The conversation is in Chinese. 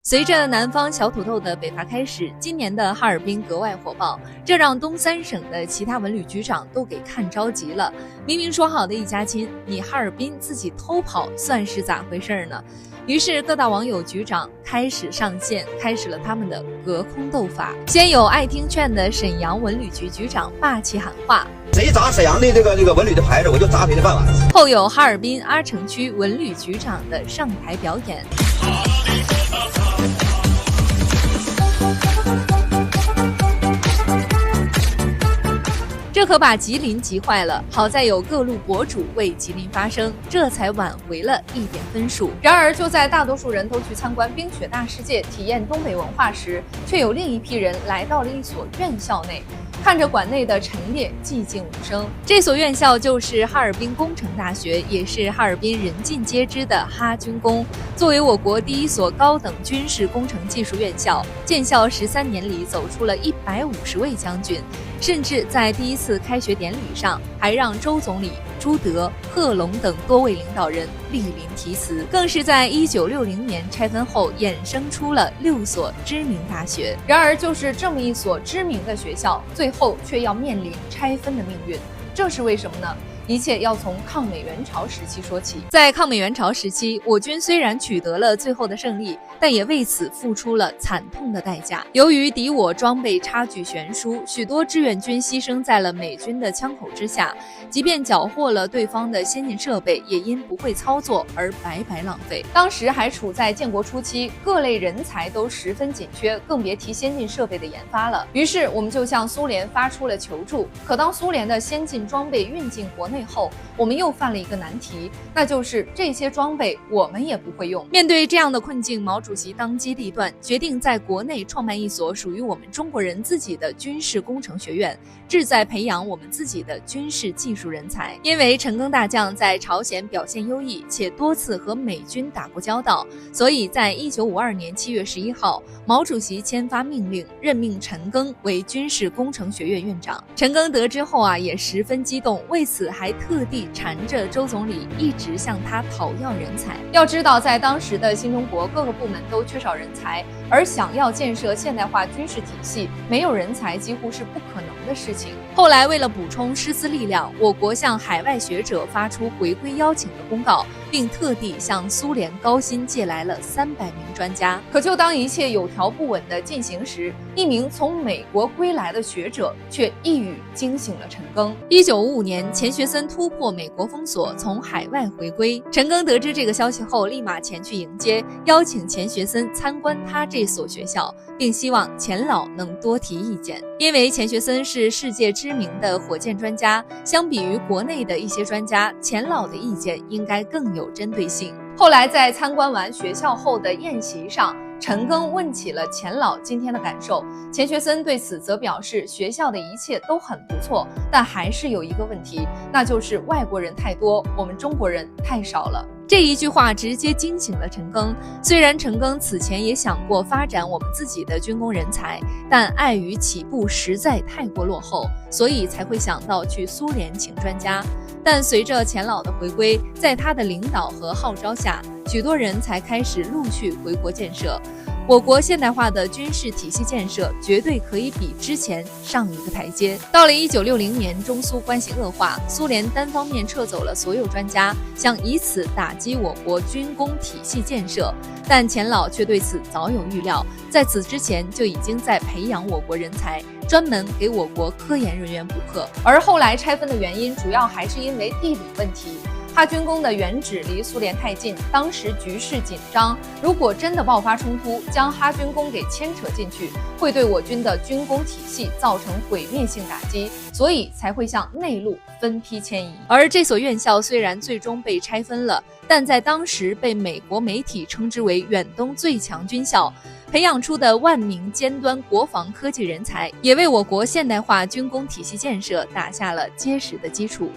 随着南方小土豆的北伐开始，今年的哈尔滨格外火爆，这让东三省的其他文旅局长都给看着急了。明明说好的一家亲，你哈尔滨自己偷跑，算是咋回事呢？于是各大网友局长开始上线，开始了他们的隔空斗法。先有爱听劝的沈阳文旅局局长霸气喊话：谁砸沈阳的这个文旅的牌子，我就砸谁的饭碗。后有哈尔滨阿城区文旅局长的上台表演。这可把吉林急坏了，好在有各路博主为吉林发声，这才挽回了一点分数。然而就在大多数人都去参观冰雪大世界，体验东北文化时，却有另一批人来到了一所院校内，看着馆内的陈列，寂静无声。这所院校就是哈尔滨工程大学，也是哈尔滨人尽皆知的哈军工。作为我国第一所高等军事工程技术院校，建校13年里走出了150位将军，甚至在第一次开学典礼上，还让周总理、朱德、贺龙等多位领导人莅临题词，更是在1960年拆分后衍生出了6所知名大学。然而，就是这么一所知名的学校，最后却要面临拆分的命运，这是为什么呢？一切要从抗美援朝时期说起。在抗美援朝时期，我军虽然取得了最后的胜利，但也为此付出了惨痛的代价。由于敌我装备差距悬殊，许多志愿军牺牲在了美军的枪口之下，即便缴获了对方的先进设备，也因不会操作而白白浪费。当时还处在建国初期，各类人才都十分紧缺，更别提先进设备的研发了。于是我们就向苏联发出了求助。可当苏联的先进装备运进国内后，我们又犯了一个难题，那就是这些装备我们也不会用。面对这样的困境，毛主席当机立断，决定在国内创办一所属于我们中国人自己的军事工程学院，志在培养我们自己的军事技术人才。因为陈赓大将在朝鲜表现优异，且多次和美军打过交道，所以在1952年7月11号，毛主席签发命令，任命陈赓为军事工程学院院长。陈赓得知后也十分激动，为此还特地缠着周总理一直向他讨要人才。要知道，在当时的新中国，各个部门都缺少人才，而想要建设现代化军事体系，没有人才几乎是不可能的事情。后来为了补充师资力量，我国向海外学者发出回归邀请的公告，并特地向苏联高薪借来了300名专家。可就当一切有条不紊地进行时，一名从美国归来的学者却一语惊醒了陈赓。1955年，钱学森突破美国封锁，从海外回归。陈赓得知这个消息后，立马前去迎接，邀请钱学森参观他这所学校，并希望钱老能多提意见。因为钱学森是世界知名的火箭专家，相比于国内的一些专家，钱老的意见应该更有针对性。后来在参观完学校后的宴席上，陈赓问起了钱老今天的感受，钱学森对此则表示，学校的一切都很不错，但还是有一个问题，那就是外国人太多，我们中国人太少了。这一句话直接惊醒了陈赓。虽然陈赓此前也想过发展我们自己的军工人才，但碍于起步实在太过落后，所以才会想到去苏联请专家。但随着钱老的回归，在他的领导和号召下，许多人才开始陆续回国建设。我国现代化的军事体系建设绝对可以比之前上一个台阶。到了1960年，中苏关系恶化，苏联单方面撤走了所有专家，想以此打击我国军工体系建设。但钱老却对此早有预料，在此之前就已经在培养我国人才，专门给我国科研人员补课。而后来拆分的原因，主要还是因为地理问题。哈军工的原址离苏联太近，当时局势紧张，如果真的爆发冲突，将哈军工给牵扯进去，会对我军的军工体系造成毁灭性打击，所以才会向内陆分批迁移。而这所院校虽然最终被拆分了，但在当时被美国媒体称之为远东最强军校，培养出的万名尖端国防科技人才，也为我国现代化军工体系建设打下了结实的基础。